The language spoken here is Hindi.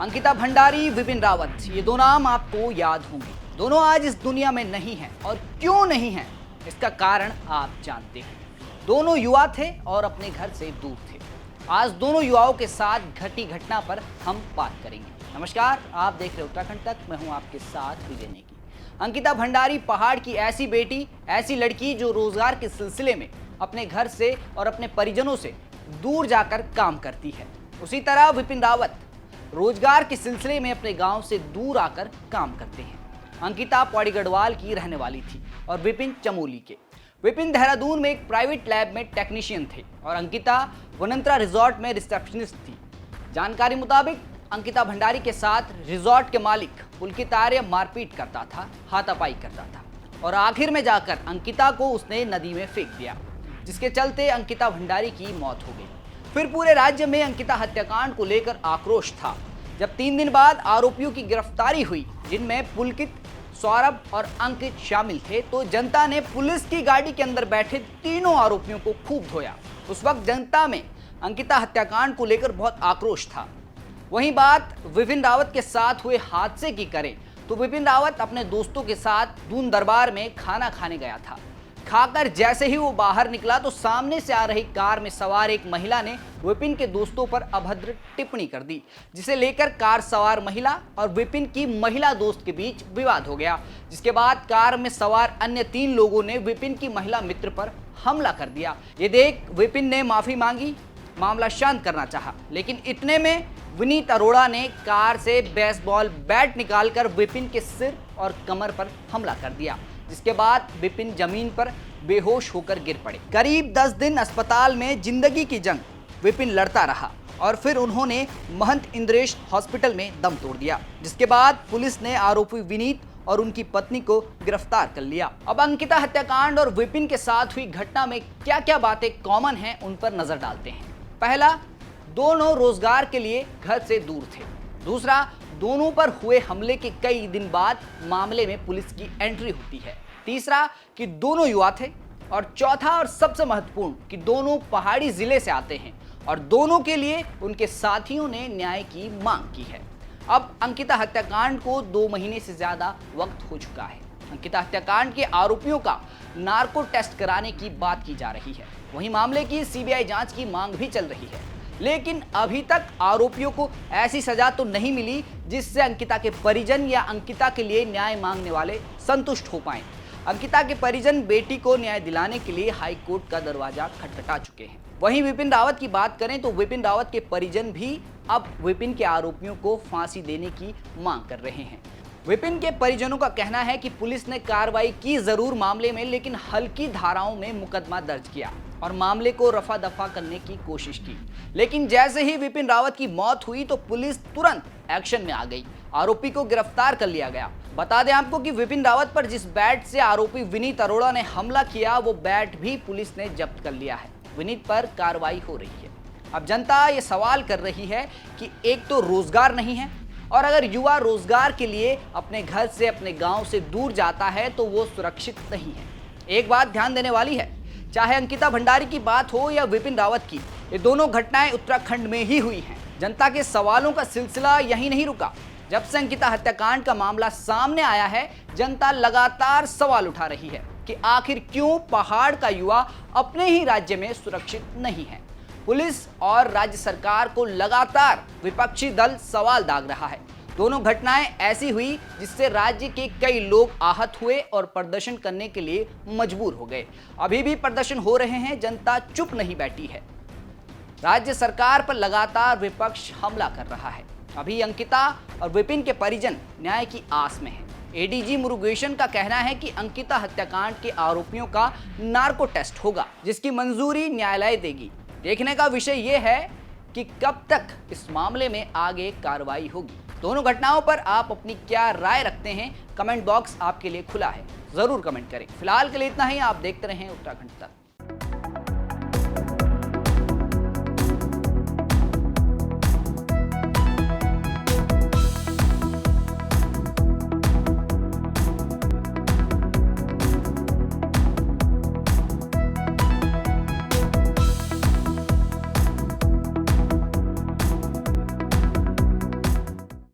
अंकिता भंडारी, विपिन रावत, ये दो नाम आपको याद होंगे। दोनों आज इस दुनिया में नहीं हैं और क्यों नहीं हैं इसका कारण आप जानते हैं। दोनों युवा थे और अपने घर से दूर थे। आज दोनों युवाओं के साथ घटी घटना पर हम बात करेंगे। नमस्कार, आप देख रहे उत्तराखंड तक, मैं हूं आपके साथ विजय नेगी। अंकिता भंडारी पहाड़ की ऐसी बेटी, ऐसी लड़की जो रोजगार के सिलसिले में अपने घर से और अपने परिजनों से दूर जाकर काम करती है। उसी तरह विपिन रावत रोजगार के सिलसिले में अपने गांव से दूर आकर काम करते हैं। अंकिता पौड़ी गढ़वाल की रहने वाली थी और विपिन चमोली के। विपिन देहरादून में एक प्राइवेट लैब में टेक्नीशियन थे और अंकिता वनंतरा रिजॉर्ट में रिसेप्शनिस्ट थी। जानकारी मुताबिक अंकिता भंडारी के साथ रिजॉर्ट के मालिक पुलकित आर्य मारपीट करता था, हाथापाई करता था और आखिर में जाकर अंकिता को उसने नदी में फेंक दिया, जिसके चलते अंकिता भंडारी की मौत हो गई। फिर पूरे राज्य में अंकिता हत्याकांड को लेकर आक्रोश था। जब 3 दिन बाद आरोपियों की गिरफ्तारी हुई, जिनमें पुलकित, सौरभ और अंकित शामिल थे, तो जनता ने पुलिस की गाड़ी के अंदर बैठे तीनों आरोपियों को खूब धोया। उस वक्त जनता में अंकिता हत्याकांड को लेकर बहुत आक्रोश था। वहीं बात विपिन रावत के साथ हुए हादसे की करें तो विपिन रावत अपने दोस्तों के साथ दून दरबार में खाना खाने गया था। खाकर जैसे ही वो बाहर निकला तो सामने से आ रही कार में सवार एक महिला ने विपिन के दोस्तों पर अभद्र टिप्पणी कर दी, जिसे लेकर कार सवार महिला और विपिन की महिला दोस्त के बीच विवाद हो गया। जिसके बाद कार में सवार अन्य 3 लोगों ने विपिन की महिला मित्र पर हमला कर दिया। ये देख विपिन ने माफी मांगी, मामला शांत करना चाहा, लेकिन इतने में विनीत अरोड़ा ने कार से बेसबॉल बैट निकालकर विपिन के सिर और कमर पर हमला कर दिया, जिसके बाद विपिन जमीन पर बेहोश होकर गिर पड़े। करीब 10 दिन अस्पताल में जिंदगी की जंग विपिन लड़ता रहा और फिर उन्होंने महंत इंद्रेश हॉस्पिटल में दम तोड़ दिया, जिसके बाद पुलिस ने आरोपी विनीत और उनकी पत्नी को गिरफ्तार कर लिया। अब अंकिता हत्याकांड और विपिन के साथ हुई घटना में क्या क्या बातें कॉमन हैं, उन पर नजर डालते हैं। पहला, दोनों रोजगार के लिए घर से दूर थे। दूसरा, दोनों पर हुए हमले के कई दिन बाद मामले में पुलिस की एंट्री होती है। तीसरा, कि दोनों युवा थे और चौथा और सबसे महत्वपूर्ण कि दोनों पहाड़ी जिले से आते हैं और दोनों के लिए उनके साथियों ने न्याय की मांग की है। अब अंकिता हत्याकांड को 2 महीने से ज्यादा वक्त हो चुका है। अंकिता हत्याकांड के आरोपियों का नार्को टेस्ट कराने की बात की जा रही है। वहीं मामले की सीबीआई जांच की मांग भी चल रही है, लेकिन अभी तक आरोपियों को ऐसी सजा तो नहीं मिली जिससे अंकिता के परिजन या अंकिता के लिए न्याय मांगने वाले संतुष्ट हो पाएं। अंकिता के परिजन बेटी को न्याय दिलाने के लिए हाई कोर्ट का दरवाजा खटखटा चुके हैं। वहीं विपिन रावत की बात करें तो विपिन रावत के परिजन भी अब विपिन के आरोपियों को फांसी देने की मांग कर रहे हैं। विपिन के परिजनों का कहना है कि पुलिस ने कार्रवाई की जरूर मामले में, लेकिन हल्की धाराओं में मुकदमा दर्ज किया और मामले को रफा दफा करने की कोशिश की। लेकिन जैसे ही विपिन रावत की मौत हुई तो पुलिस तुरंत एक्शन में आ गई। आरोपी को गिरफ्तार कर लिया गया। बता दें आपको कि विपिन रावत पर जिस बैट से आरोपी विनीत अरोड़ा ने हमला किया, वो बैट भी पुलिस ने जब्त कर लिया है। विनीत पर कार्रवाई हो रही है। अब जनता ये सवाल कर रही है कि एक तो रोजगार नहीं है, और अगर युवा रोजगार के लिए अपने घर से, अपने गांव से दूर जाता है तो वो सुरक्षित नहीं है। एक बात ध्यान देने वाली है, चाहे अंकिता भंडारी की बात हो या विपिन रावत की, ये दोनों घटनाएं उत्तराखंड में ही हुई हैं। जनता के सवालों का सिलसिला यहीं नहीं रुका। जब से अंकिता हत्याकांड का मामला सामने आया है, जनता लगातार सवाल उठा रही है कि आखिर क्यों पहाड़ का युवा अपने ही राज्य में सुरक्षित नहीं है। पुलिस और राज्य सरकार को लगातार विपक्षी दल सवाल दाग रहा है। दोनों घटनाएं ऐसी हुई जिससे राज्य के कई लोग आहत हुए और प्रदर्शन करने के लिए मजबूर हो गए। अभी भी प्रदर्शन हो रहे हैं, जनता चुप नहीं बैठी है। राज्य सरकार पर लगातार विपक्ष हमला कर रहा है। अभी अंकिता और विपिन के परिजन न्याय की आस में हैं। एडीजी मुरुगेशन का कहना है कि अंकिता हत्याकांड के आरोपियों का नार्को टेस्ट होगा, जिसकी मंजूरी न्यायालय देगी। देखने का विषय यह है कि कब तक इस मामले में आगे कार्रवाई होगी। दोनों घटनाओं पर आप अपनी क्या राय रखते हैं? कमेंट बॉक्स आपके लिए खुला है, जरूर कमेंट करें। फिलहाल के लिए इतना ही। आप देखते रहें उत्तराखंड तक।